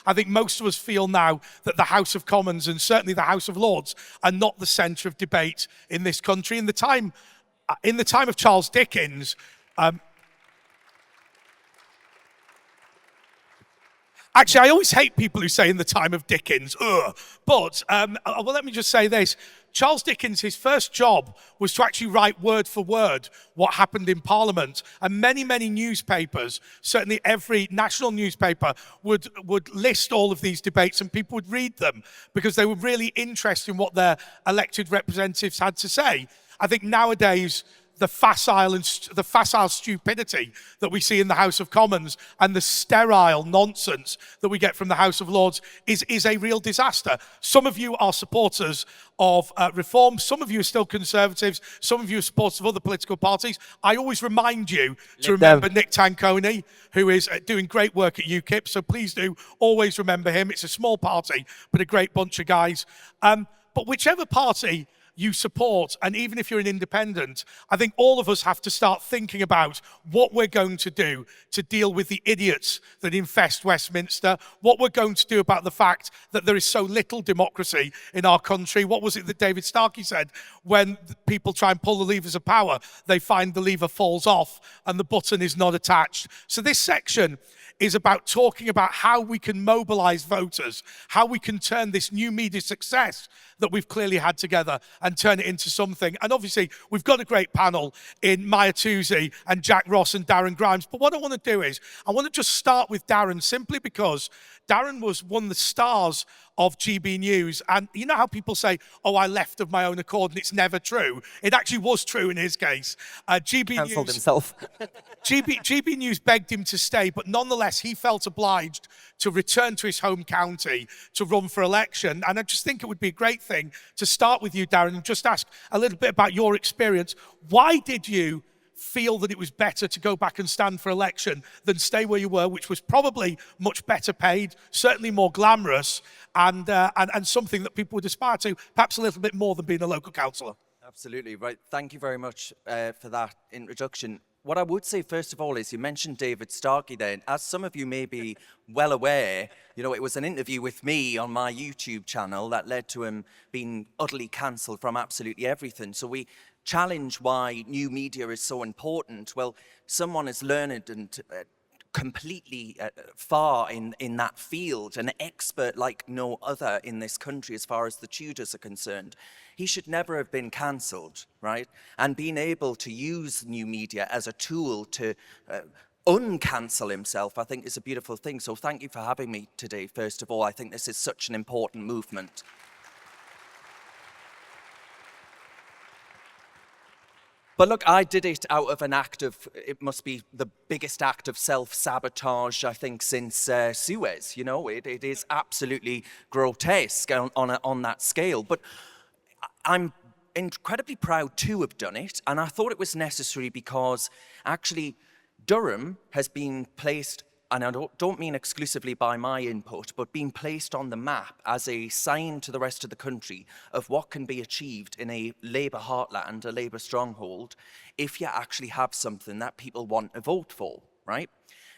I think most of us feel now that the House of Commons and certainly the House of Lords are not the centre of debate in this country. In the time of Charles Dickens, actually, I always hate people who say in the time of Dickens, ugh. But, well, let me just say this. Charles Dickens, his first job was to actually write word for word what happened in Parliament. And many, many newspapers, certainly every national newspaper, would list all of these debates and people would read them because they were really interested in what their elected representatives had to say. I think nowadays, the facile stupidity that we see in the House of Commons and the sterile nonsense that we get from the House of Lords is a real disaster. Some of you are supporters of reform. Some of you are still Conservatives. Some of you are supporters of other political parties. I always remind you to remember Nick Tanconi, who is doing great work at UKIP. So please do always remember him. It's a small party, but a great bunch of guys. But whichever party you support, and even if you're an independent, I think all of us have to start thinking about what we're going to do to deal with the idiots that infest Westminster, what we're going to do about the fact that there is so little democracy in our country. What was it that David Starkey said? When people try and pull the levers of power, they find the lever falls off and the button is not attached. So this section is about talking about how we can mobilize voters, how we can turn this new media success that we've clearly had together and turn it into something. And obviously, we've got a great panel in Mahyar Tousi and Jack Ross and Darren Grimes. But what I want to do is, I want to just start with Darren simply because Darren was one of the stars of GB News. And you know how people say, oh, I left of my own accord, and it's never true. It actually was true in his case. GB Cancelled News, himself. GB News begged him to stay, but nonetheless, he felt obliged to return to his home county to run for election. And I just think it would be a great thing to start with you, Darren, and just ask a little bit about your experience. Why did you feel that it was better to go back and stand for election than stay where you were, which was probably much better paid, certainly more glamorous, and something that people would aspire to, perhaps a little bit more than being a local councillor? Absolutely, right. Thank you very much for that introduction. What I would say, first of all, is you mentioned David Starkey there. As some of you may be well aware, you know, it was an interview with me on my YouTube channel that led to him being utterly cancelled from absolutely everything. So we challenge why new media is so important. Well, someone as learned and completely far in that field, an expert like no other in this country as far as the Tudors are concerned, he should never have been cancelled, right? And being able to use new media as a tool to uncancel himself, I think is a beautiful thing. So thank you for having me today, first of all. I think this is such an important movement. But look, I did it out of an act of, it must be the biggest act of self-sabotage, I think, since Suez. You know, it is absolutely grotesque on that scale. But I'm incredibly proud to have done it. And I thought it was necessary because actually Durham has been placed, and I don't mean exclusively by my input, but being placed on the map as a sign to the rest of the country of what can be achieved in a Labour heartland, a Labour stronghold, if you actually have something that people want to vote for, right?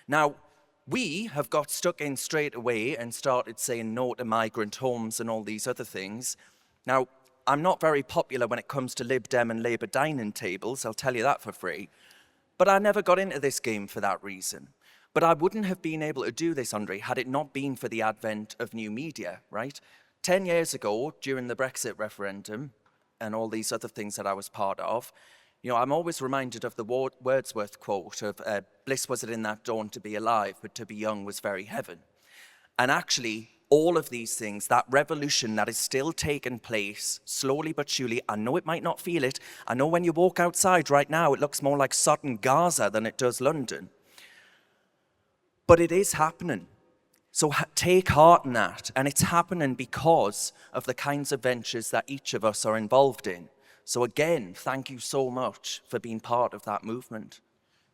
Now, we have got stuck in straight away and started saying no to migrant homes and all these other things. Now, I'm not very popular when it comes to Lib Dem and Labour dining tables, I'll tell you that for free. But I never got into this game for that reason. But I wouldn't have been able to do this, Andre, had it not been for the advent of new media, right? 10 years ago, during the Brexit referendum and all these other things that I was part of, you know, I'm always reminded of the Wordsworth quote of, bliss was it in that dawn to be alive, but to be young was very heaven. And actually, all of these things, that revolution that is still taking place, slowly but surely, I know it might not feel it. I know when you walk outside right now, it looks more like Sodden Gaza than it does London. But it is happening. So take heart in that. And it's happening because of the kinds of ventures that each of us are involved in. So again, thank you so much for being part of that movement.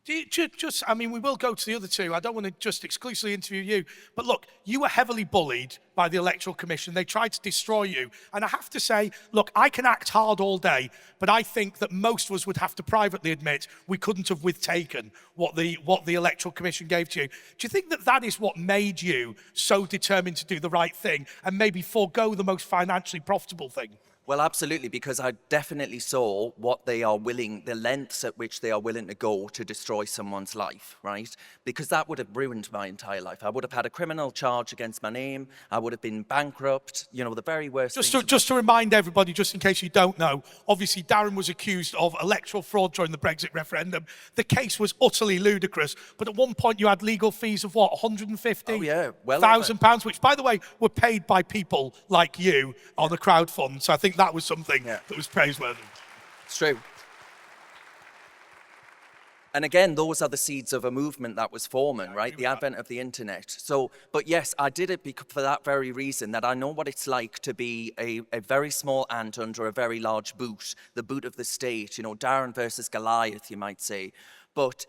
I mean, we will go to the other two. I don't want to just exclusively interview you. But look, you were heavily bullied by the Electoral Commission. They tried to destroy you. And I have to say, look, I can act hard all day, but I think that most of us would have to privately admit we couldn't have withtaken what the Electoral Commission gave to you. Do you think that that is what made you so determined to do the right thing and maybe forego the most financially profitable thing? Well, absolutely, because I definitely saw what they are willing, the lengths at which they are willing to go to destroy someone's life, right? Because that would have ruined my entire life. I would have had a criminal charge against my name. I would have been bankrupt, you know, the very worst things. Just to remind everybody, just in case you don't know, obviously Darren was accused of electoral fraud during the Brexit referendum. The case was utterly ludicrous, but at one point you had legal fees of what, 150? Oh, yeah. Well, £1,000, which, by the way, were paid by people like you on a crowdfund. So I think that was something that was praiseworthy. It's true. And again, those are the seeds of a movement that was forming, right? The advent of the internet. So, but yes, I did it for that very reason, that I know what it's like to be a very small ant under a very large boot, the boot of the state, you know, Darren versus Goliath, you might say. But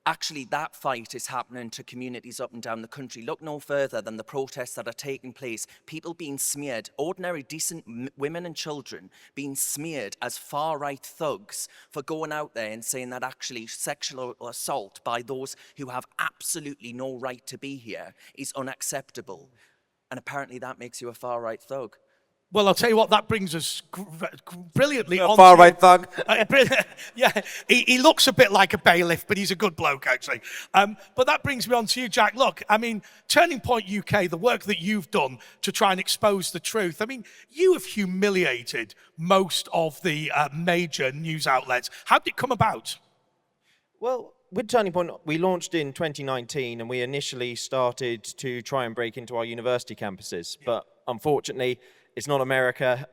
actually, that fight is happening to communities up and down the country. Look no further than the protests that are taking place. People being smeared, ordinary, decent women and children being smeared as far-right thugs for going out there and saying that actually sexual assault by those who have absolutely no right to be here is unacceptable. And apparently that makes you a far-right thug. Well, I'll tell you what, that brings us brilliantly on. Far-right thug. Yeah, he looks a bit like a bailiff, but he's a good bloke, actually. But that brings me on to you, Jack. Look, I mean, Turning Point UK, the work that you've done to try and expose the truth, I mean, you have humiliated most of the major news outlets. How did it come about? Well, with Turning Point, we launched in 2019 and we initially started to try and break into our university campuses. But unfortunately, it's not America.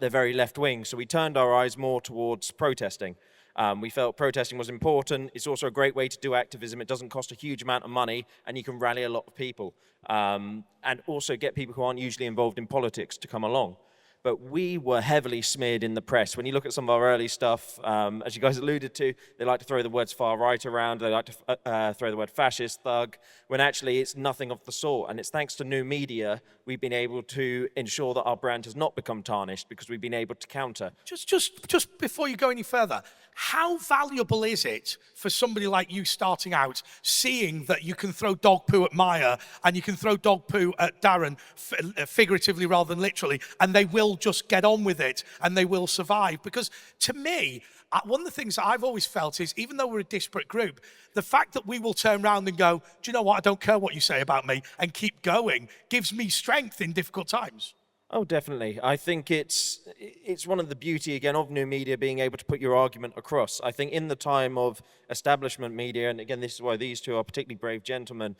They're very left-wing. So we turned our eyes more towards protesting. We felt protesting was important. It's also a great way to do activism. It doesn't cost a huge amount of money and you can rally a lot of people. And also get people who aren't usually involved in politics to come along. But we were heavily smeared in the press. When you look at some of our early stuff, as you guys alluded to, they like to throw the words far right around. They like to throw the word fascist, thug, when actually it's nothing of the sort. And it's thanks to new media we've been able to ensure that our brand has not become tarnished because we've been able to counter. Just before you go any further, how valuable is it for somebody like you starting out, seeing that you can throw dog poo at Mahyar and you can throw dog poo at Darren, figuratively rather than literally, and they will just get on with it and they will survive? Because to me, one of the things that I've always felt is, even though we're a disparate group, the fact that we will turn around and go, do you know what, I don't care what you say about me, and keep going, gives me strength in difficult times. Oh, definitely. I think it's one of the beauty, again, of new media being able to put your argument across. I think in the time of establishment media, and again, this is why these two are particularly brave gentlemen,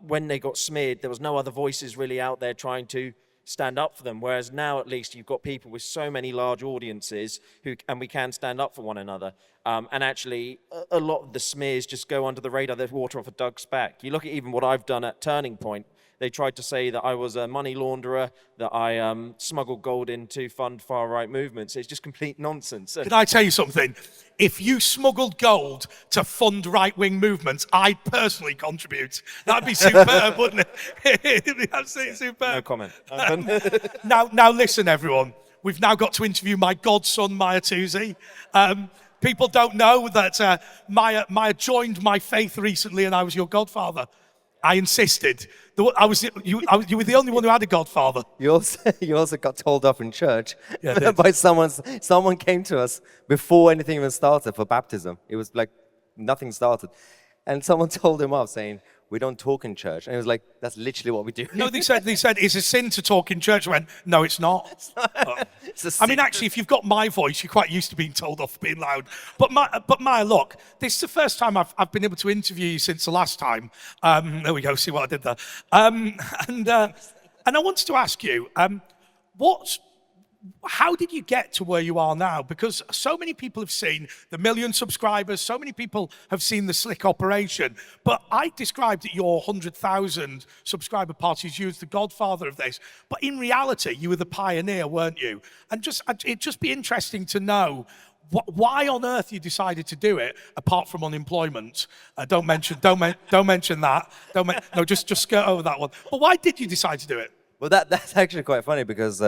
when they got smeared, there was no other voices really out there trying to stand up for them, whereas now at least you've got people with so many large audiences and we can stand up for one another. And actually, a lot of the smears just go under the radar. They're water off a duck's back. You look at even what I've done at Turning Point. They tried to say that I was a money launderer, that I smuggled gold in to fund far-right movements. It's just complete nonsense. Can I tell you something? If you smuggled gold to fund right-wing movements, I'd personally contribute. That'd be superb, wouldn't it? It'd be absolutely superb. No comment. Now listen, everyone. We've now got to interview my godson, Mahyar Tousi. People don't know that Mahyar joined my faith recently and I was your godfather. I insisted. You were the only one who had a godfather. You also got told off in church by someone came to us before anything even started for baptism. It was like nothing started. And someone told him off saying, we don't talk in church. And he was like, that's literally what we do. No, they said it's a sin to talk in church. I went, no, it's not. I mean, actually, if you've got my voice, you're quite used to being told off for being loud. But Mahyar, look, this is the first time I've been able to interview you since the last time. There we go, see what I did there. And I wanted to ask you, how did you get to where you are now? Because so many people have seen the 1 million subscribers, so many people have seen the slick operation, but I described at your 100,000 subscriber party as you as the godfather of this, but in reality, you were the pioneer, weren't you? And it'd just be interesting to know Why on earth you decided to do it, apart from unemployment? Don't mention that. No, just skirt over that one. But why did you decide to do it? Well, that's actually quite funny because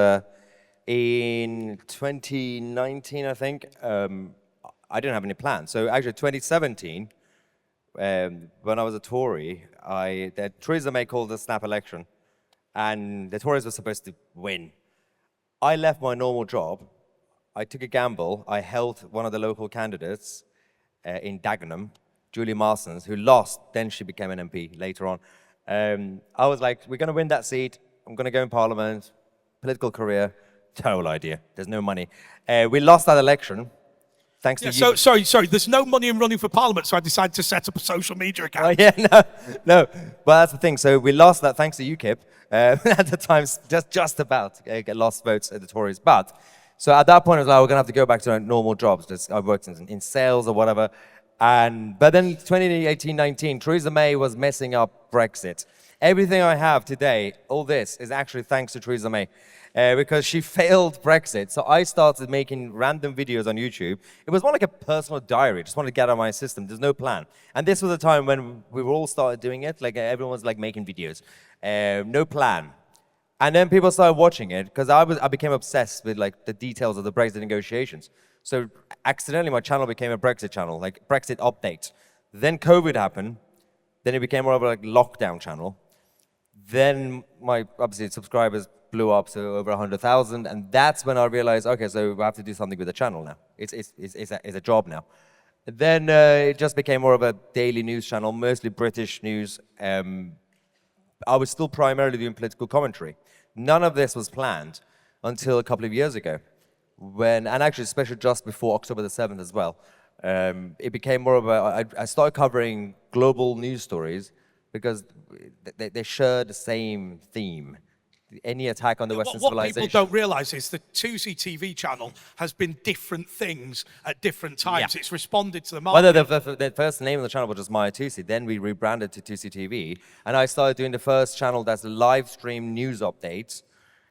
in 2019, I think, I didn't have any plans. So actually 2017, when I was a Tory, Theresa May called the snap election, and the Tories were supposed to win. I left my normal job. I took a gamble. I helped one of the local candidates in Dagenham, Julie Marsons, who lost. Then she became an MP later on. I was like, we're going to win that seat. I'm going to go in Parliament, political career. Terrible idea. There's no money. We lost that election. Thanks to you. Sorry. There's no money in running for Parliament, so I decided to set up a social media account. Oh, yeah, no. Well, that's the thing. So we lost that thanks to UKIP. At the time, just about get lost votes at the Tories. But so at that point, I was like, we're going to have to go back to our normal jobs. I worked in sales or whatever. But then 2018-19, Theresa May was messing up Brexit. Everything I have today, all this, is actually thanks to Theresa May. Because she failed Brexit. So I started making random videos on YouTube. It was more like a personal diary. Just wanted to get out of my system. There's no plan. And this was the time when we all started doing it. Like everyone was like making videos. No plan. And then people started watching it because I became obsessed with like the details of the Brexit negotiations. So accidentally my channel became a Brexit channel, like Brexit update. Then COVID happened. Then it became more of a like lockdown channel. Then my obviously subscribers blew up to over 100,000, and that's when I realized, okay, so I have to do something with the channel now. It's a job now. Then it just became more of a daily news channel, mostly British news. I was still primarily doing political commentary. None of this was planned until a couple of years ago, and actually especially just before October the 7th as well. It became more of I started covering global news stories because they share the same theme. Any attack on the Western civilization. What people don't realise is the Tousi TV channel has been different things at different times. Yeah. It's responded to the market. Well, the first name of the channel was just Mahyar Tousi. Then we rebranded to Tousi TV. And I started doing the first channel that's a live stream news updates.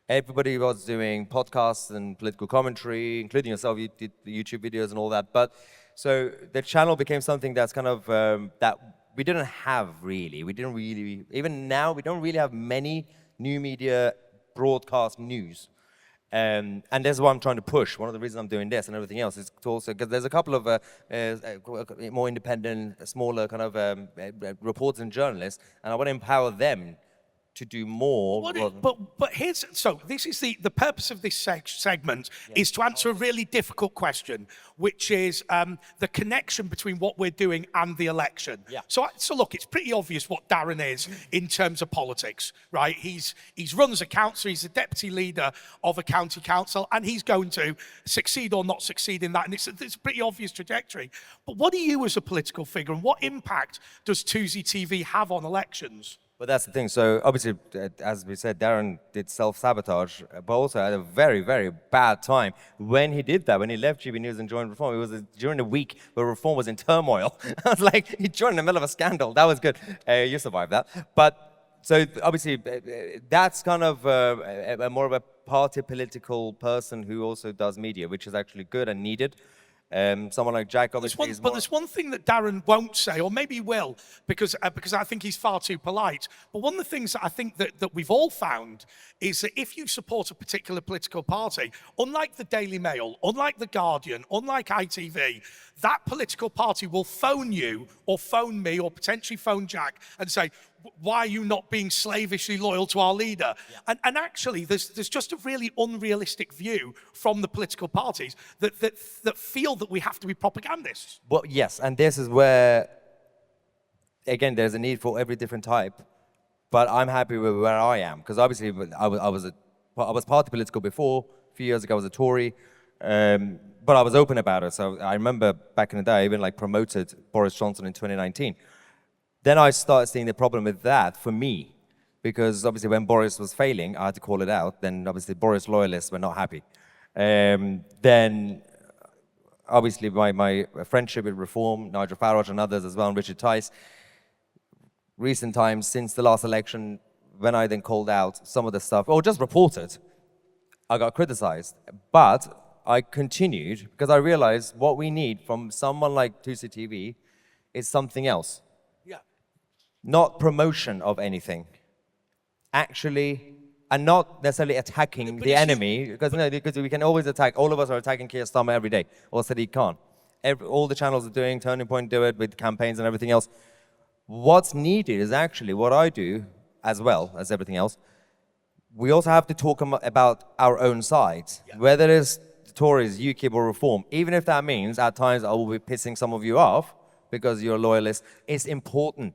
Everybody was doing podcasts and political commentary, including yourself. You did the YouTube videos and all that. But so the channel became something that's kind of, that we didn't have really. Even now, we don't really have many new media broadcast news. And that's what I'm trying to push. One of the reasons I'm doing this and everything else is also because there's a couple of more independent, smaller kind of reporters and journalists, and I want to empower them to do more. But here's, so this is the purpose of this segment is to answer a really difficult question, which is the connection between what we're doing and the election. Yeah. So look, it's pretty obvious what Darren is in terms of politics, right? He's runs a council, he's the deputy leader of a county council, and he's going to succeed or not succeed in that, and it's a pretty obvious trajectory. But what do you as a political figure, and what impact does Tousi TV have on elections? But that's the thing. So obviously, as we said, Darren did self-sabotage, but also had a very, very bad time when he did that. When he left GB News and joined Reform, it was during the week where Reform was in turmoil. I was like, he joined in the middle of a scandal. That was good. You survived that. But so obviously, that's kind of more of a party political person who also does media, which is actually good and needed. Someone like Jack obviously is more... But there's one thing that Darren won't say, or maybe he will, because I think he's far too polite. But one of the things that I think that we've all found is that if you support a particular political party, unlike the Daily Mail, unlike The Guardian, unlike ITV, that political party will phone you, or phone me, or potentially phone Jack, and say, why are you not being slavishly loyal to our leader? Yeah. And actually, there's just a really unrealistic view from the political parties that feel that we have to be propagandists. Well, yes, and this is where, again, there's a need for every different type. But I'm happy with where I am, because obviously I was party political before. A few years ago, I was a Tory, but I was open about it. So I remember back in the day, I even like promoted Boris Johnson in 2019. Then I started seeing the problem with that for me, because obviously when Boris was failing, I had to call it out. Then obviously Boris loyalists were not happy. Then obviously my friendship with Reform, Nigel Farage and others as well, and Richard Tice, recent times since the last election, when I then called out some of the stuff, or just reported, I got criticized. But I continued because I realized what we need from someone like Tousi TV is something else. Yeah. Not promotion of anything. Actually, and not necessarily attacking But the you see- enemy, because we can always attack, all of us are attacking Keir Starmer every day, or Sadiq Khan. All the channels are doing, Turning Point do it with campaigns and everything else. What's needed is actually what I do, as well as everything else. We also have to talk about our own sides, whether it's Tories, UKIP or Reform, even if that means at times I will be pissing some of you off because you're loyalists. It's important.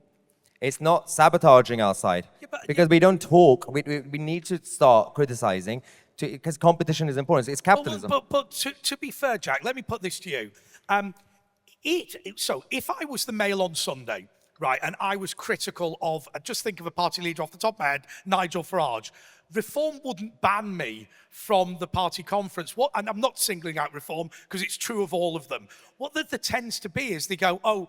It's not sabotaging our side, because we don't talk. We need to start criticizing, because competition is important. It's capitalism. But to be fair, Jack, let me put this to you. So if I was the Mail on Sunday, right, and I was critical of, just think of a party leader off the top of my head, Nigel Farage, Reform wouldn't ban me from the party conference. And I'm not singling out Reform because it's true of all of them. What there tends to be is they go,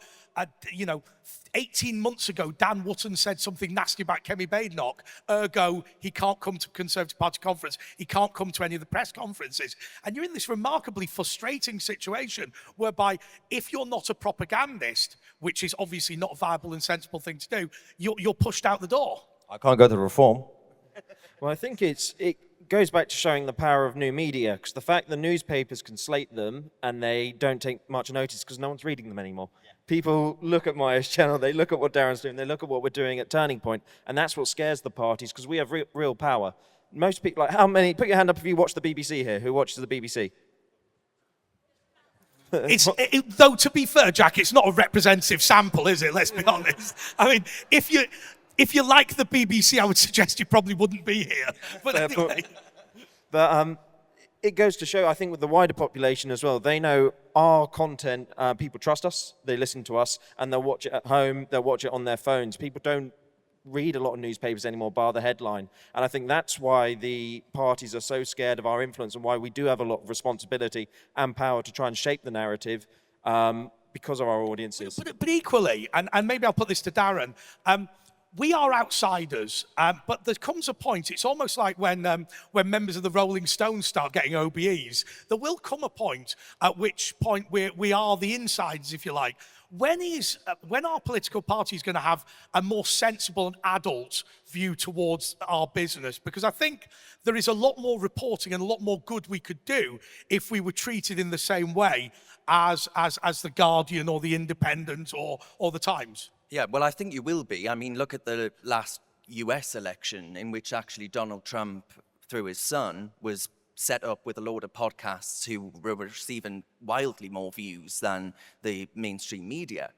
18 months ago, Dan Wootton said something nasty about Kemi Badenoch. Ergo, he can't come to Conservative Party conference. He can't come to any of the press conferences. And you're in this remarkably frustrating situation whereby if you're not a propagandist, which is obviously not a viable and sensible thing to do, you're pushed out the door. I can't go to Reform. Well, I think it goes back to showing the power of new media, because the fact the newspapers can slate them and they don't take much notice because no one's reading them anymore. Yeah. People look at Mahyar's channel, they look at what Darren's doing, they look at what we're doing at Turning Point, and that's what scares the parties, because we have real power. Most people, like, how many, put your hand up if you watch the BBC here. Who watches the BBC? Though, to be fair, Jack, it's not a representative sample, is it? Let's be honest. I mean, if you like the BBC, I would suggest you probably wouldn't be here. But anyway. But it goes to show, I think, with the wider population as well, they know our content, people trust us, they listen to us, and they'll watch it at home, they'll watch it on their phones. People don't read a lot of newspapers anymore, bar the headline. And I think that's why the parties are so scared of our influence, and why we do have a lot of responsibility and power to try and shape the narrative, because of our audiences. But equally, and maybe I'll put this to Darren, we are outsiders, but there comes a point, it's almost like when members of the Rolling Stones start getting OBEs, there will come a point at which point we are the insiders, if you like. When our political party is going to have a more sensible and adult view towards our business? Because I think there is a lot more reporting and a lot more good we could do if we were treated in the same way as the Guardian or the Independent or the Times. Yeah, well, I think you will be. I mean, look at the last US election, in which actually Donald Trump, through his son, was set up with a load of podcasts who were receiving wildly more views than the mainstream media.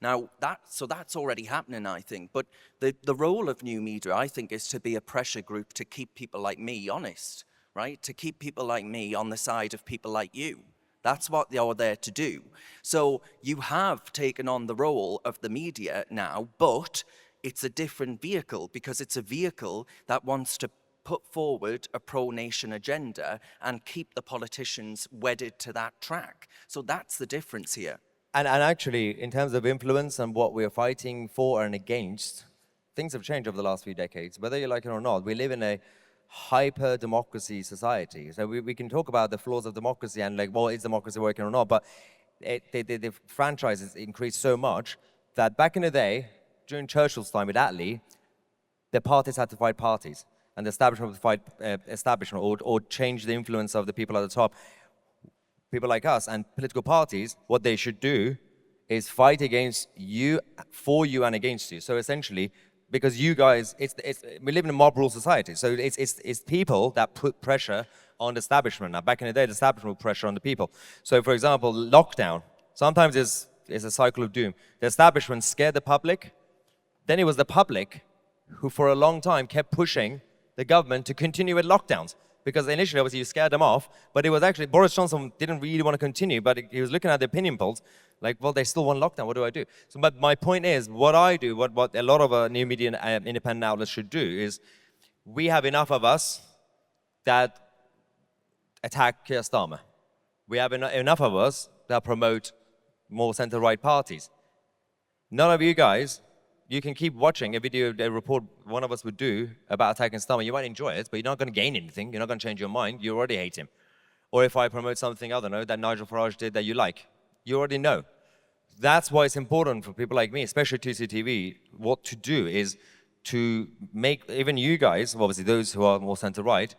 Now, that's already happening, I think. But the role of new media, I think, is to be a pressure group to keep people like me honest, right? To keep people like me on the side of people like you. That's what you're there to do. So you have taken on the role of the media now, but it's a different vehicle, because it's a vehicle that wants to put forward a pro-nation agenda and keep the politicians wedded to that track. So that's the difference here. And actually, in terms of influence and what we're fighting for and against, things have changed over the last few decades, whether you like it or not. We live in a hyper-democracy society. So we can talk about the flaws of democracy and like, well, is democracy working or not? But the franchise has increased so much that back in the day, during Churchill's time with Attlee, the parties had to fight parties, and the establishment would fight establishment, or change the influence of the people at the top. People like us and political parties, what they should do is fight against you, for you, and against you. So essentially, because you guys, we live in a mob rule society, so it's people that put pressure on the establishment. Now, back in the day, the establishment put pressure on the people. So, for example, lockdown, sometimes it's a cycle of doom. The establishment scared the public, then it was the public who for a long time kept pushing the government to continue with lockdowns. Because initially, obviously, you scared them off, but it was actually, Boris Johnson didn't really want to continue, but he was looking at the opinion polls, like, well, they still want lockdown, what do I do? So, but my point is, what I do, what a lot of new media and independent outlets should do is, we have enough of us that attack Keir Starmer. We have enough of us that promote more centre-right parties. None of you guys, you can keep watching a video, a report one of us would do about attacking Starmer. You might enjoy it, but you're not going to gain anything. You're not going to change your mind. You already hate him. or if I promote something, I don't know, that Nigel Farage did that you like. You already know. That's why it's important for people like me, especially Tousi TV, what to do is to make even you guys, obviously those who are more center-right,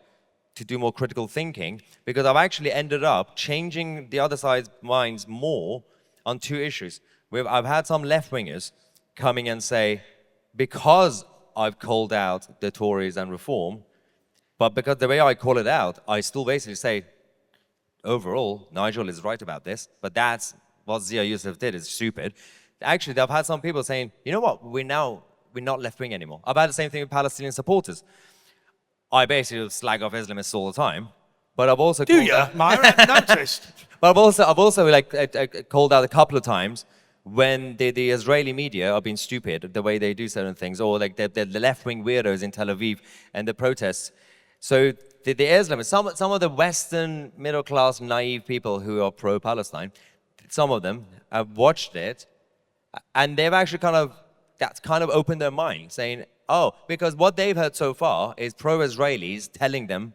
to do more critical thinking, because I've actually ended up changing the other side's minds more on two issues. I've had some left-wingers coming and say, because I've called out the Tories and reform, but because the way I call it out, I still basically say, overall, Nigel is right about this, but that's what Zia Youssef did is stupid. Actually, I've had some people saying, you know what, we're not left-wing anymore. I've had the same thing with Palestinian supporters. I basically slag off Islamists all the time, but I've also do you, Mahyar? I've noticed. But I've also like called out a couple of times when the Israeli media are being stupid the way they do certain things, or like the left-wing weirdos in Tel Aviv and the protests. So the Islamists, some of the Western middle-class naive people who are pro-Palestine, some of them have watched it, and they've actually that's kind of opened their mind, saying, oh, because what they've heard so far is pro-Israelis telling them,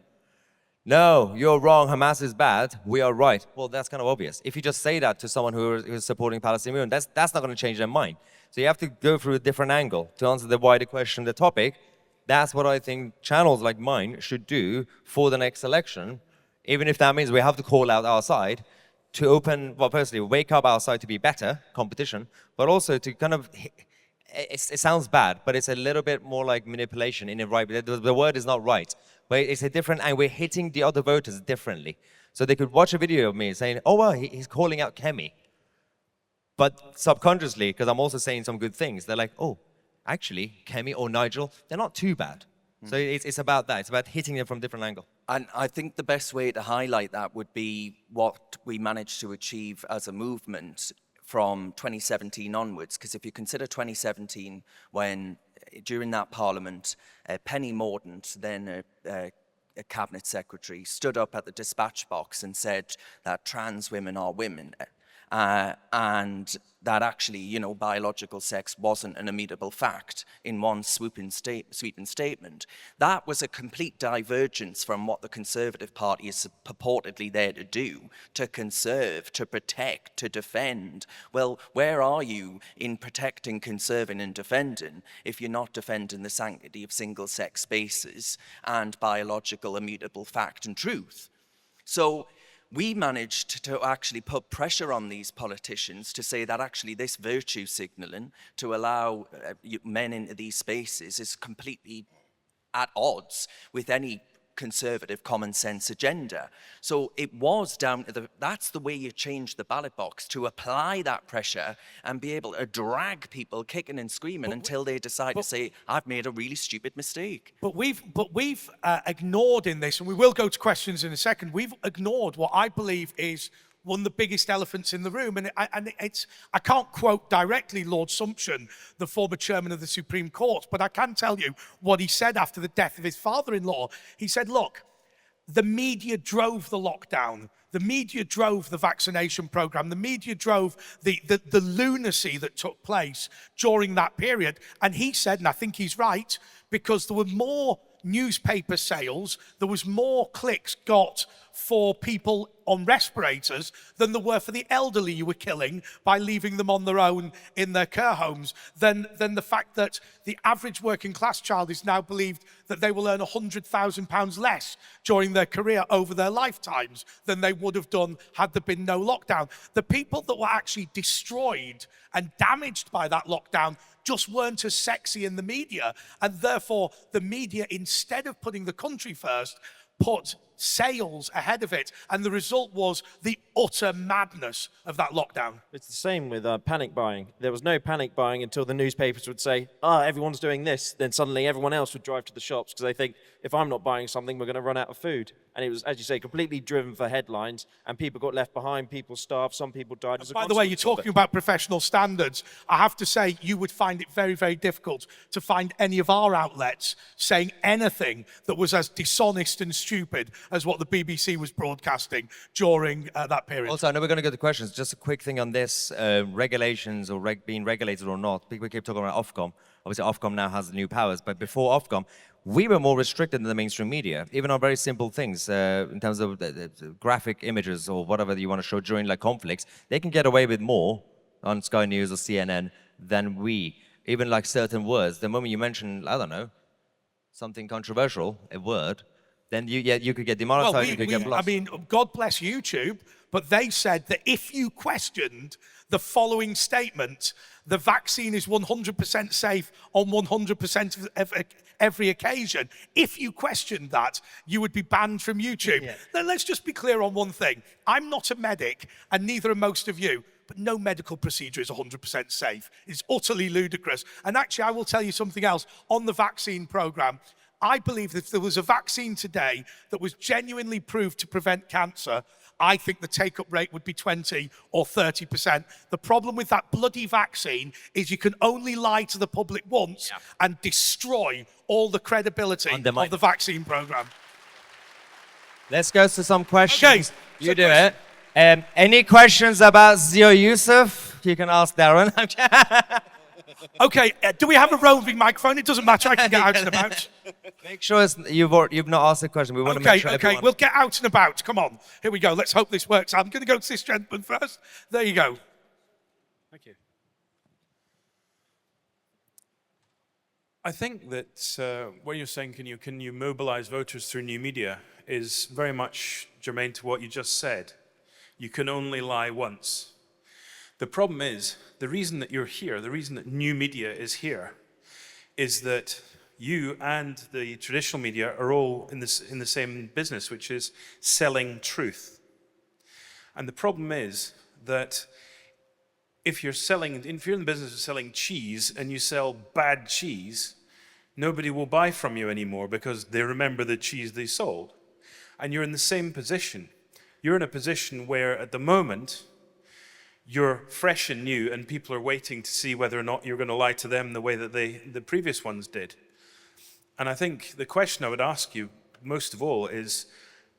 no, you're wrong, Hamas is bad, we are right. Well, that's kind of obvious. If you just say that to someone who is supporting Palestinian, that's not going to change their mind. So you have to go through a different angle to answer the wider question, the topic. That's what I think channels like mine should do for the next election, even if that means we have to call out our side to open, well, personally, wake up our side to be better, competition, but also to kind of, it sounds bad, but it's a little bit more like manipulation in it, right? The word is not right, but it's a different, and we're hitting the other voters differently. So they could watch a video of me saying, oh, well, he's calling out Kemi. But subconsciously, because I'm also saying some good things, they're like, oh, actually, Kemi or Nigel, they're not too bad. So it's about that. It's about hitting them from a different angle. And I think the best way to highlight that would be what we managed to achieve as a movement from 2017 onwards. Because if you consider 2017, when during that parliament, Penny Mordaunt, then a cabinet secretary, stood up at the dispatch box and said that trans women are women. And that actually, you know, biological sex wasn't an immutable fact in one sweeping statement. That was a complete divergence from what the Conservative Party is purportedly there to do, to conserve, to protect, to defend. Well, where are you in protecting, conserving and defending if you're not defending the sanctity of single-sex spaces and biological immutable fact and truth? So we managed to actually put pressure on these politicians to say that actually this virtue signalling to allow men into these spaces is completely at odds with any conservative common sense agenda. So it was down to that's the way you change the ballot box, to apply that pressure and be able to drag people kicking and screaming until they decide to say, I've made a really stupid mistake. But we've ignored in this, and we will go to questions in a second, we've ignored what I believe is one of the biggest elephants in the room. And I can't quote directly Lord Sumption, the former chairman of the Supreme Court, but I can tell you what he said after the death of his father-in-law. He said, look, the media drove the lockdown. The media drove the vaccination program. The media drove the lunacy that took place during that period. And he said, and I think he's right, because there were more newspaper sales, there was more clicks got for people on respirators than there were for the elderly you were killing by leaving them on their own in their care homes, than the fact that the average working class child is now believed that they will earn £100,000 less during their career over their lifetimes than they would have done had there been no lockdown. The people that were actually destroyed and damaged by that lockdown just weren't as sexy in the media, and therefore the media, instead of putting the country first, put sales ahead of it, and the result was the utter madness of that lockdown. It's the same with panic buying. There was no panic buying until the newspapers would say, everyone's doing this. Then suddenly everyone else would drive to the shops because they think, if I'm not buying something, we're going to run out of food. And it was, as you say, completely driven for headlines, and people got left behind, people starved, some people died. By the way, you're talking about professional standards. I have to say, you would find it very, very difficult to find any of our outlets saying anything that was as dishonest and stupid as what the BBC was broadcasting during that that period. Also, I know we're going to go to questions. Just a quick thing on this, regulations or being regulated or not. People keep talking about Ofcom. Obviously, Ofcom now has the new powers, but before Ofcom, we were more restricted than the mainstream media, even on very simple things in terms of the graphic images or whatever you want to show during like conflicts. They can get away with more on Sky News or CNN than we. Even like certain words. The moment you mention, I don't know, something controversial, a word, then you could get demonetized, you could get blocked. I mean, God bless YouTube, but they said that if you questioned the following statement, the vaccine is 100% safe on 100% of every occasion, if you questioned that, you would be banned from YouTube. Yeah. Now, let's just be clear on one thing. I'm not a medic, and neither are most of you. But no medical procedure is 100% safe. It's utterly ludicrous. And actually, I will tell you something else. On the vaccine program, I believe that if there was a vaccine today that was genuinely proved to prevent cancer, I think the take-up rate would be 20 or 30%. The problem with that bloody vaccine is you can only lie to the public once and destroy all the credibility of the vaccine program. Let's go to some questions. Okay. You do it. Any questions about Zio Yusuf? You can ask Darren. Okay, do we have a roving microphone? It doesn't matter, I can get out and about. Make sure you've not asked a question. We want to make sure everyone... we'll get out and about. Come on, here we go. Let's hope this works. I'm going to go to this gentleman first. There you go. Thank you. I think that what you're saying, can you mobilize voters through new media, is very much germane to what you just said. You can only lie once. The problem is, the reason that you're here, the reason that new media is here, is that you and the traditional media are all in the same business, which is selling truth. And the problem is that if you're in the business of selling cheese and you sell bad cheese, nobody will buy from you anymore because they remember the cheese they sold. And you're in the same position. You're in a position where, at the moment, you're fresh and new, and people are waiting to see whether or not you're going to lie to them the way that the previous ones did. And I think the question I would ask you, most of all, is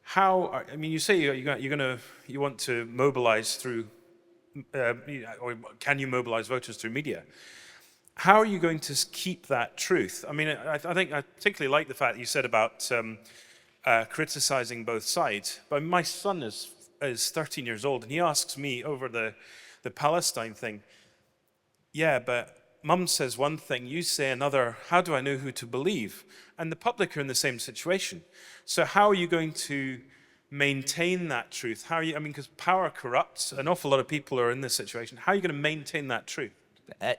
how? I mean, you say you want to mobilize through, or can you mobilize voters through media? How are you going to keep that truth? I mean, I think I particularly like the fact that you said about criticizing both sides. But my son is 13 years old, and he asks me over the Palestine thing, yeah, but Mum says one thing, you say another, how do I know who to believe? And the public are in the same situation. So how are you going to maintain that truth? How are you, I mean, because power corrupts, an awful lot of people are in this situation. How are you going to maintain that truth? Yeah,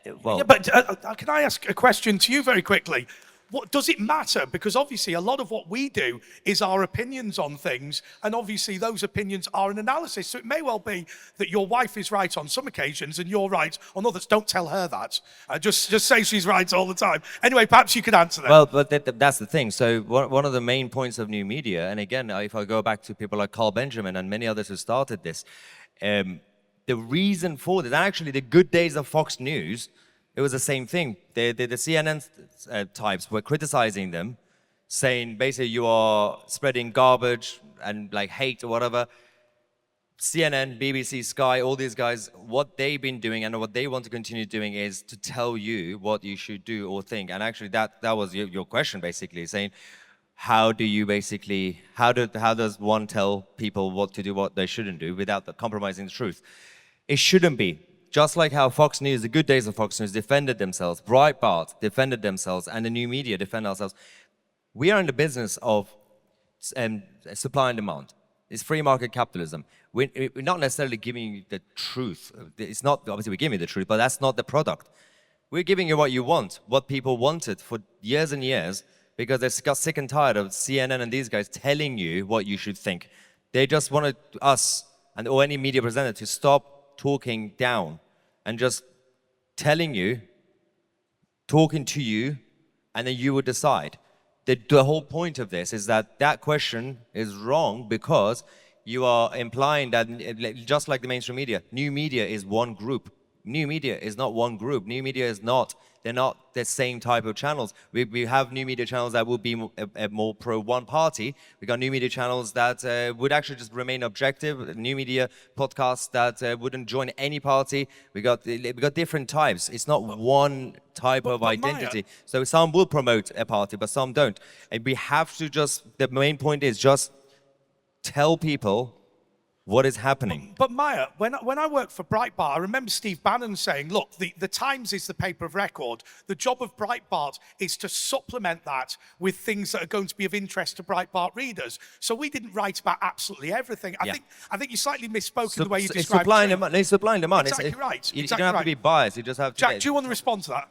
but can I ask a question to you very quickly? What does it matter? Because obviously a lot of what we do is our opinions on things, and obviously those opinions are an analysis. So it may well be that your wife is right on some occasions and you're right on others. Don't tell her that. Just say she's right all the time. Anyway, perhaps you could answer that. Well, but that's the thing. So one of the main points of new media, and again, if I go back to people like Carl Benjamin and many others who started this, the reason for this, and actually the good days of Fox News, it was the same thing. The CNN types were criticizing them, saying basically you are spreading garbage and like hate or whatever. CNN, BBC, Sky, all these guys, what they've been doing and what they want to continue doing is to tell you what you should do or think. And actually that was your question basically, saying how do you basically, how does one tell people what to do, what they shouldn't do without compromising the truth? It shouldn't be. Just like how Fox News, the good days of Fox News defended themselves, Breitbart defended themselves, and the new media defend ourselves. We are in the business of supply and demand. It's free market capitalism. We're not necessarily giving you the truth. It's not, obviously we're giving you the truth, but that's not the product. We're giving you what you want, what people wanted for years and years, because they got sick and tired of CNN and these guys telling you what you should think. They just wanted us, or any media presenter, to stop talking down and just telling you, talking to you, and then you would decide. The whole point of this is that question is wrong because you are implying that, just like the mainstream media, new media is one group. New media is not one group. New media is not, they're not the same type of channels. We have new media channels that would be more pro one party. We got new media channels that would actually just remain objective. New media podcasts that wouldn't join any party. We got different types. It's not one type of identity. So some will promote a party, but some don't. And we have to the main point is just tell people what is happening. But Maya, when I worked for Breitbart, I remember Steve Bannon saying, look, the Times is the paper of record. The job of Breitbart is to supplement that with things that are going to be of interest to Breitbart readers. So we didn't write about absolutely everything. I think you slightly misspoke in the way you described it. Supply and demand. It's supply and demand. Exactly right. You don't have to be biased. You just have to... Jack, do you want to respond to that?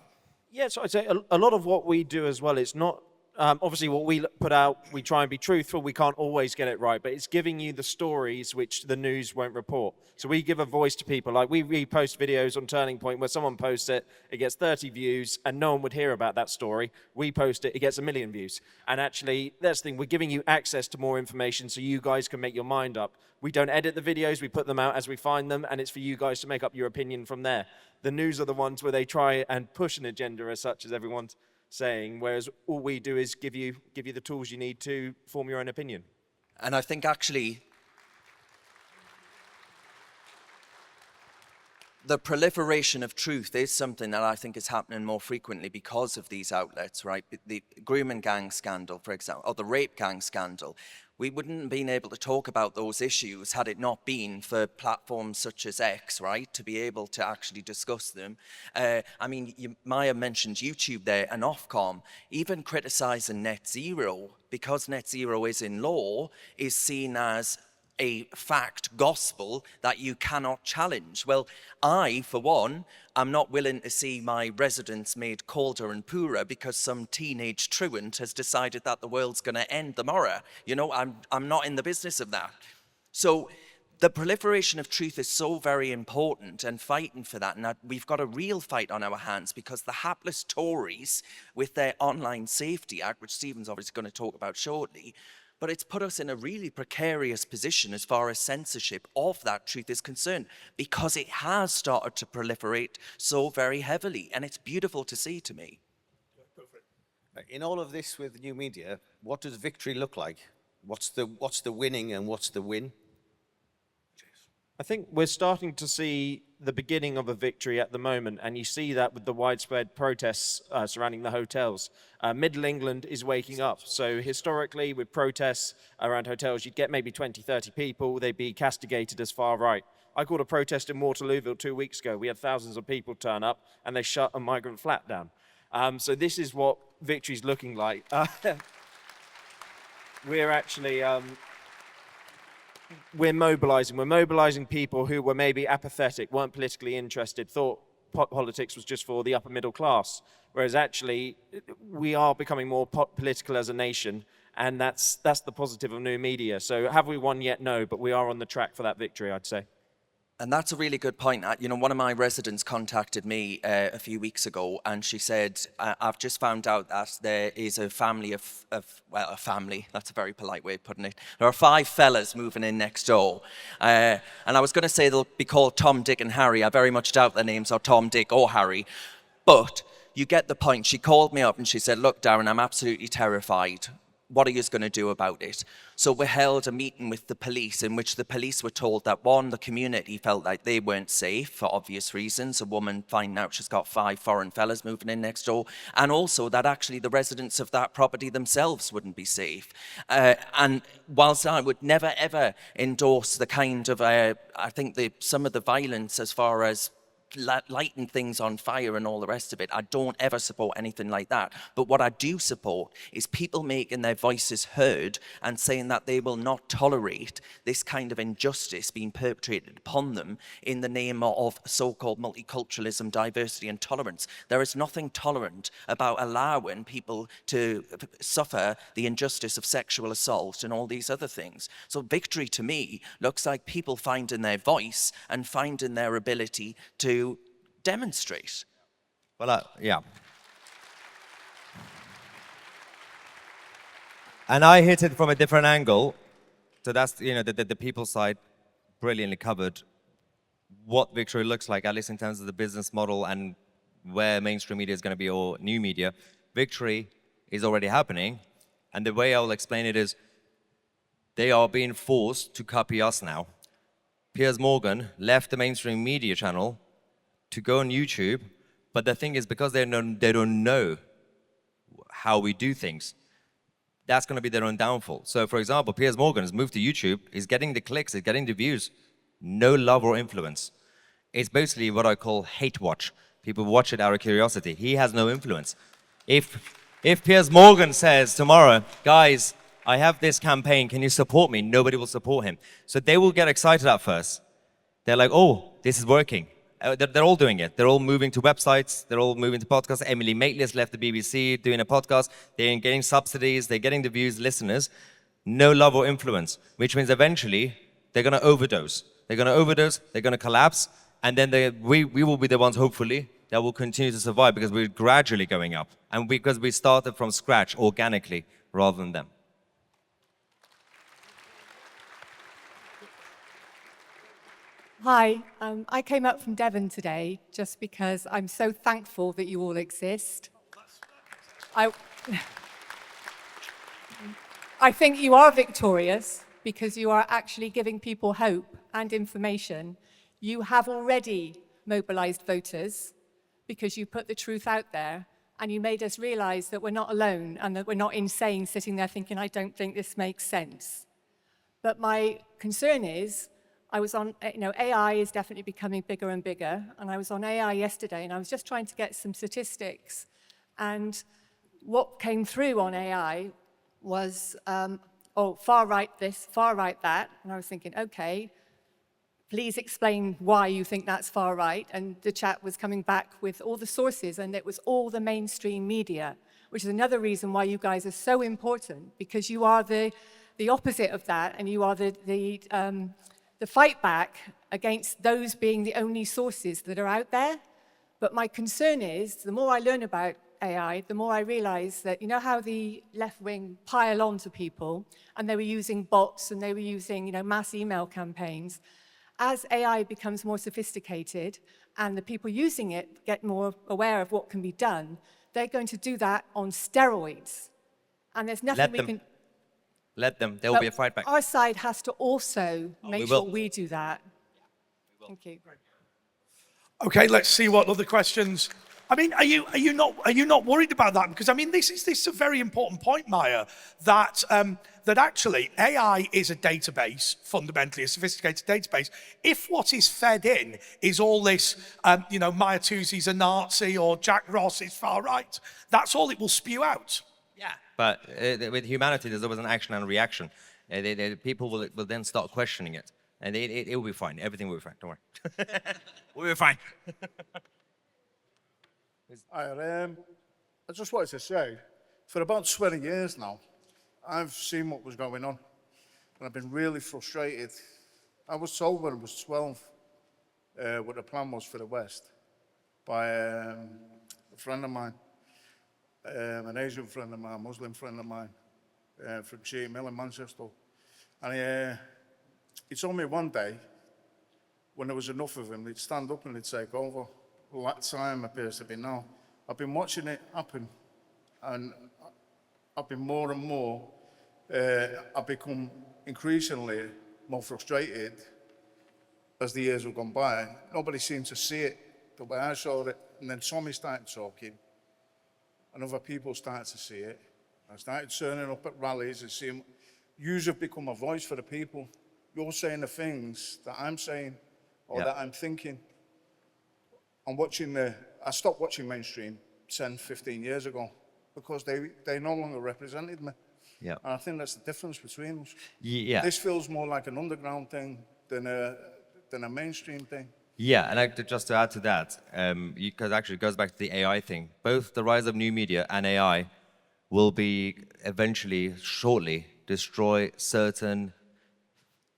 Yes, I'd say a lot of what we do as well, it's not, obviously what we put out, we try and be truthful, we can't always get it right, but it's giving you the stories which the news won't report. So we give a voice to people, like we repost videos on Turning Point where someone posts it, it gets 30 views, and no one would hear about that story. We post it, it gets 1 million views. And actually, that's the thing, we're giving you access to more information so you guys can make your mind up. We don't edit the videos, we put them out as we find them, and it's for you guys to make up your opinion from there. The news are the ones where they try and push an agenda as such as everyone's saying, whereas all we do is give you the tools you need to form your own opinion. And I think actually the proliferation of truth is something that I think is happening more frequently because of these outlets, right? The grooming gang scandal, for example, or the rape gang scandal. We wouldn't have been able to talk about those issues had it not been for platforms such as X, right, to be able to actually discuss them. I mean, Maya mentioned YouTube there and Ofcom. Even criticising net zero, because net zero is in law, is seen as a fact gospel that you cannot challenge. Well, I, for one, am not willing to see my residents made colder and poorer because some teenage truant has decided that the world's going to end tomorrow. You know, I'm not in the business of that. So the proliferation of truth is so very important, and fighting for that. And we've got a real fight on our hands because the hapless Tories with their Online Safety Act, which Stephen's obviously going to talk about shortly, but it's put us in a really precarious position as far as censorship of that truth is concerned, because it has started to proliferate so very heavily, and it's beautiful to see to me. In all of this with new media, what does victory look like? What's the winning and what's the win? I think we're starting to see the beginning of a victory at the moment, and you see that with the widespread protests surrounding the hotels. Middle England is waking up. So historically, with protests around hotels, you'd get maybe 20, 30 people. They'd be castigated as far right. I called a protest in Waterlooville 2 weeks ago. We had thousands of people turn up, and they shut a migrant flat down. So this is what victory's looking like. We're actually... We're mobilizing people who were maybe apathetic, weren't politically interested, thought politics was just for the upper middle class, whereas actually we are becoming more political as a nation, and that's the positive of new media. So have we won yet? No, but we are on the track for that victory, I'd say. And that's a really good point. You know, one of my residents contacted me a few weeks ago, and she said, I've just found out that there is a family well, a family, that's a very polite way of putting it. There are 5 fellas moving in next door. And I was going to say they'll be called Tom, Dick, and Harry. I very much doubt their names are Tom, Dick, or Harry. But you get the point. She called me up and she said, look, Darren, I'm absolutely terrified. What are you going to do about it? So we held a meeting with the police in which the police were told that, one, the community felt like they weren't safe for obvious reasons. A woman finding out she's got 5 foreign fellas moving in next door. And also that actually the residents of that property themselves wouldn't be safe. And whilst I would never, ever endorse the kind of, I think some of the violence as far as lighting things on fire and all the rest of it, I don't ever support anything like that. But what I do support is people making their voices heard and saying that they will not tolerate this kind of injustice being perpetrated upon them in the name of so-called multiculturalism, diversity and tolerance. There is nothing tolerant about allowing people to suffer the injustice of sexual assault and all these other things. So victory to me looks like people finding their voice and finding their ability to demonstrate. Well, yeah. And I hit it from a different angle. So that's, you know, the people side brilliantly covered what victory looks like, at least in terms of the business model and where mainstream media is going to be or new media, victory is already happening. And the way I'll explain it is they are being forced to copy us now. Piers Morgan left the mainstream media channel to go on YouTube, but the thing is, because they don't know how we do things, that's going to be their own downfall. So, for example, Piers Morgan has moved to YouTube, he's getting the clicks, he's getting the views, no love or influence. It's basically what I call hate watch. People watch it out of curiosity. He has no influence. If Piers Morgan says tomorrow, guys, I have this campaign, can you support me? Nobody will support him. So they will get excited at first. They're like, oh, this is working. They're all doing it. They're all moving to websites. They're all moving to podcasts. Emily Maitlis left the BBC doing a podcast. They're getting subsidies. They're getting the views, listeners. No love or influence, which means eventually they're going to overdose. They're going to overdose. They're going to collapse. And then we will be the ones, hopefully, that will continue to survive because we're gradually going up. And because we started from scratch organically rather than them. Hi, I came up from Devon today just because I'm so thankful that you all exist. I think you are victorious because you are actually giving people hope and information. You have already mobilized voters because you put the truth out there and you made us realize that we're not alone and that we're not insane sitting there thinking, I don't think this makes sense. But my concern is, I was on, AI is definitely becoming bigger and bigger, and I was on AI yesterday, and I was just trying to get some statistics, and what came through on AI was, far right this, far right that, and I was thinking, okay, please explain why you think that's far right, and the chat was coming back with all the sources, and it was all the mainstream media, which is another reason why you guys are so important, because you are the opposite of that, and you are the fight back against those being the only sources that are out there. But my concern is, the more I learn about AI, the more I realize that, you know how the left wing pile on to people, and they were using bots, and they were using, mass email campaigns. As AI becomes more sophisticated, and the people using it get more aware of what can be done, they're going to do that on steroids. And there's nothing we can... Let them. There will be a fight back. Our side has to also make sure we do that. Thank you. Okay, let's see what other questions. I mean, are you not worried about that? Because I mean, this is a very important point, Mahyar, that actually AI is a database, fundamentally a sophisticated database. If what is fed in is all this, Mahyar Tousi's a Nazi or Jack Ross is far right, that's all it will spew out. Yeah, but with humanity, there's always an action and a reaction. People will then start questioning it, and it will be fine. Everything will be fine. Don't worry. We'll be fine. I just wanted to say, for about 20 years now, I've seen what was going on, and I've been really frustrated. I was told when I was 12 what the plan was for the West by a friend of mine. An Asian friend of mine, a Muslim friend of mine, from Cheat Mill in Manchester. And he told me one day, when there was enough of him, he'd stand up and he'd take over. Well, that time appears to be now. I've been watching it happen, and I've been more and more, I've become increasingly more frustrated as the years have gone by. Nobody seemed to see it the way I saw it, and then Tommy started talking. And other people started to see it. I started turning up at rallies and seeing, you've become a voice for the people. You're saying the things that I'm saying or that I'm thinking. I stopped watching mainstream 10, 15 years ago because they no longer represented me. Yeah. And I think that's the difference between us. Yeah. This feels more like an underground thing than a mainstream thing. Yeah, and just to add to that, because actually it goes back to the AI thing. Both the rise of new media and AI will be eventually, shortly, destroy certain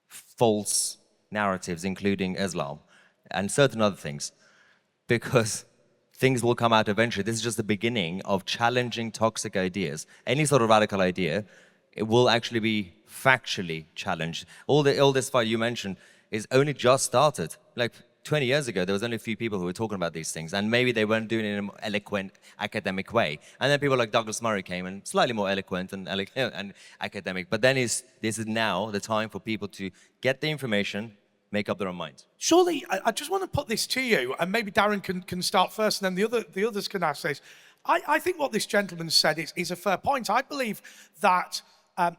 false narratives, including Islam, and certain other things, because things will come out eventually. This is just the beginning of challenging toxic ideas. Any sort of radical idea, it will actually be factually challenged. All this fight you mentioned is only just started. Like, 20 years ago, there was only a few people who were talking about these things, and maybe they weren't doing it in an eloquent, academic way. And then people like Douglas Murray came, and slightly more eloquent and academic. But then this is now the time for people to get the information, make up their own minds. Surely, I just want to put this to you, and maybe Darren can start first, and then the others can ask this. I think what this gentleman said is a fair point. I believe that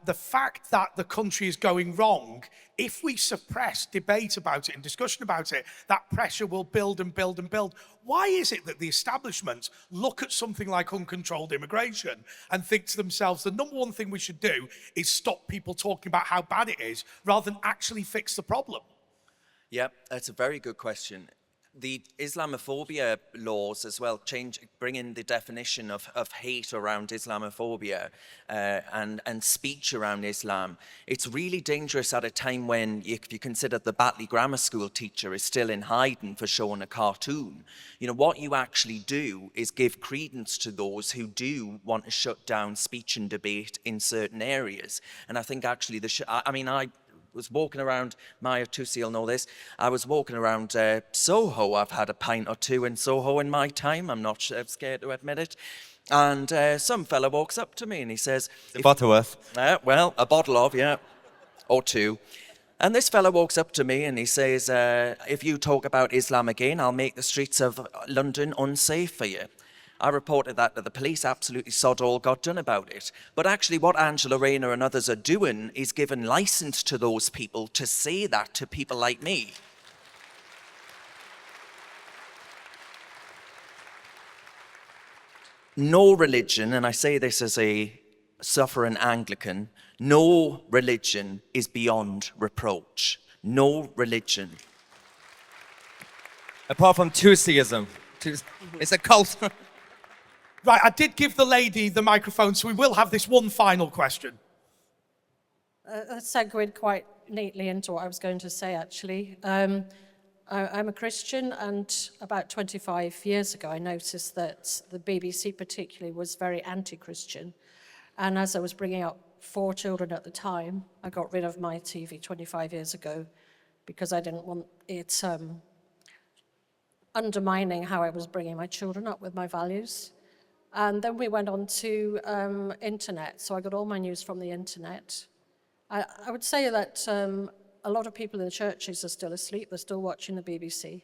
the fact that the country is going wrong, if we suppress debate about it and discussion about it, that pressure will build and build and build. Why is it that the establishment look at something like uncontrolled immigration and think to themselves, the number one thing we should do is stop people talking about how bad it is rather than actually fix the problem? Yeah, that's a very good question. The Islamophobia laws as well bring in the definition of hate around Islamophobia and speech around Islam. It's really dangerous at a time when, if you consider the Batley Grammar School teacher is still in hiding for showing a cartoon, you know, what you actually do is give credence to those who do want to shut down speech and debate in certain areas. And I think actually, I was walking around, Mahyar Tousi will know this, I was walking around Soho. I've had a pint or two in Soho in my time, I'm not scared to admit it. And some fella walks up to me and he says... Butterworth. Well, a bottle of, yeah, or two. And this fella walks up to me and he says, if you talk about Islam again, I'll make the streets of London unsafe for you. I reported that to the police, absolutely sod all got done about it. But actually what Angela Rayner and others are doing is giving license to those people to say that to people like me. No religion, and I say this as a suffering Anglican, no religion is beyond reproach. No religion. Apart from Tousiism. It's a cult. Right, I did give the lady the microphone, so we will have this one final question. That segued quite neatly into what I was going to say, actually. I'm a Christian, and about 25 years ago, I noticed that the BBC particularly was very anti-Christian. And as I was bringing up 4 children at the time, I got rid of my TV 25 years ago because I didn't want it undermining how I was bringing my children up with my values. And then we went on to internet, so I got all my news from the internet. I would say that a lot of people in the churches are still asleep, they're still watching the BBC.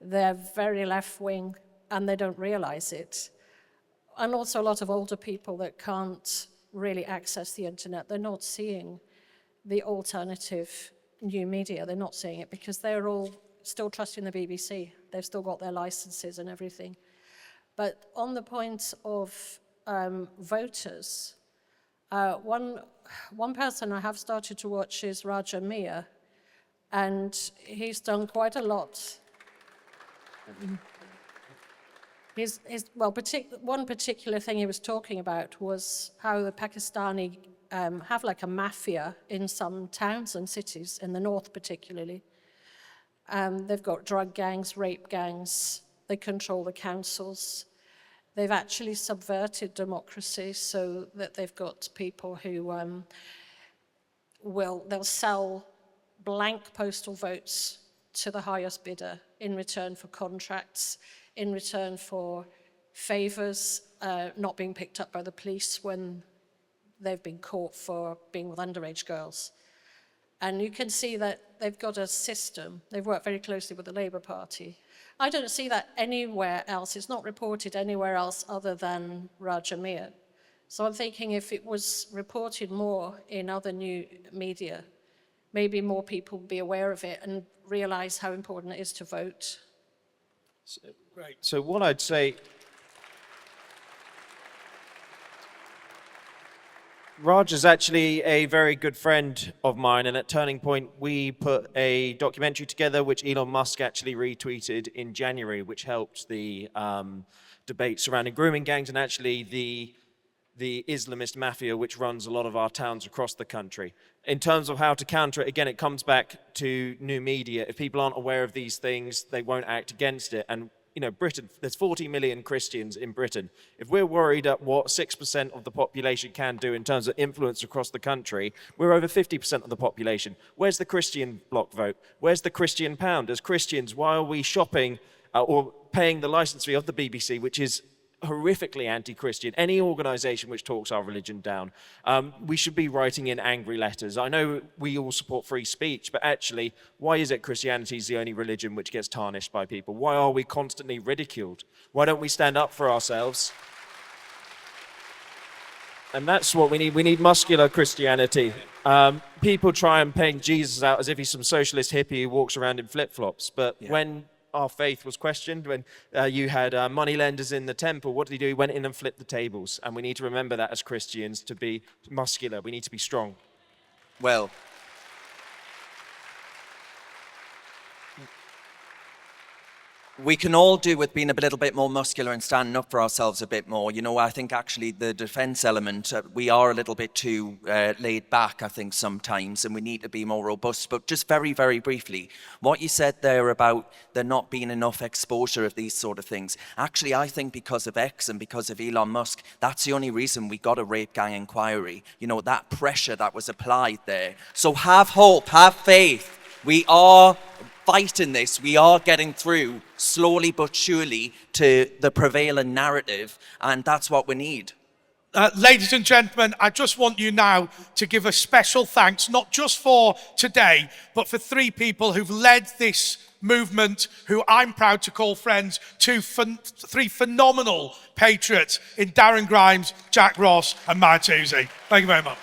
They're very left-wing, and they don't realize it. And also a lot of older people that can't really access the internet, they're not seeing the alternative new media, they're not seeing it because they're all still trusting the BBC. They've still got their licenses and everything. But on the point of voters, one person I have started to watch is Raja Miah, and he's done quite a lot. One particular thing he was talking about was how the Pakistani have like a mafia in some towns and cities, in the north particularly. They've got drug gangs, rape gangs, they control the councils. They've actually subverted democracy so that they've got people who they'll sell blank postal votes to the highest bidder in return for contracts, in return for favors, not being picked up by the police when they've been caught for being with underage girls. And you can see that they've got a system. They've worked very closely with the Labour Party. I don't see that anywhere else. It's not reported anywhere else other than Raja Miah. So I'm thinking if it was reported more in other new media, maybe more people would be aware of it and realise how important it is to vote. Great. So what I'd say, Raj is actually a very good friend of mine, and at Turning Point we put a documentary together which Elon Musk actually retweeted in January, which helped the debate surrounding grooming gangs and actually the Islamist mafia which runs a lot of our towns across the country. In terms of how to counter it, again, it comes back to new media. If people aren't aware of these things, they won't act against it. And you know, Britain, there's 40 million Christians in Britain. If we're worried at what 6% of the population can do in terms of influence across the country, we're over 50% of the population. Where's the Christian bloc vote? Where's the Christian pound? As Christians, why are we shopping or paying the license fee of the BBC, which is horrifically anti-Christian, any organisation which talks our religion down? We should be writing in angry letters. I know we all support free speech, but actually, why is it Christianity is the only religion which gets tarnished by people? Why are we constantly ridiculed? Why don't we stand up for ourselves? And that's what we need. We need muscular Christianity. People try and paint Jesus out as if he's some socialist hippie who walks around in flip-flops, but when our faith was questioned, when you had moneylenders in the temple, what did he do? He went in and flipped the tables. And we need to remember that as Christians, to be muscular. We need to be strong. Well, we can all do with being a little bit more muscular and standing up for ourselves a bit more. You know, I think actually the defence element, we are a little bit too laid back, I think, sometimes, and we need to be more robust. But just very, very briefly, what you said there about there not being enough exposure of these sort of things, actually, I think because of X and because of Elon Musk, that's the only reason we got a rape gang inquiry. You know, that pressure that was applied there. So have hope, have faith. We are fighting this, we are getting through slowly but surely to the prevailing narrative, and that's what we need. Ladies and gentlemen, I just want you now to give a special thanks, not just for today, but for 3 people who've led this movement, who I'm proud to call friends, 3 phenomenal patriots in Darren Grimes, Jack Ross and Mahyar Tousi. Thank you very much.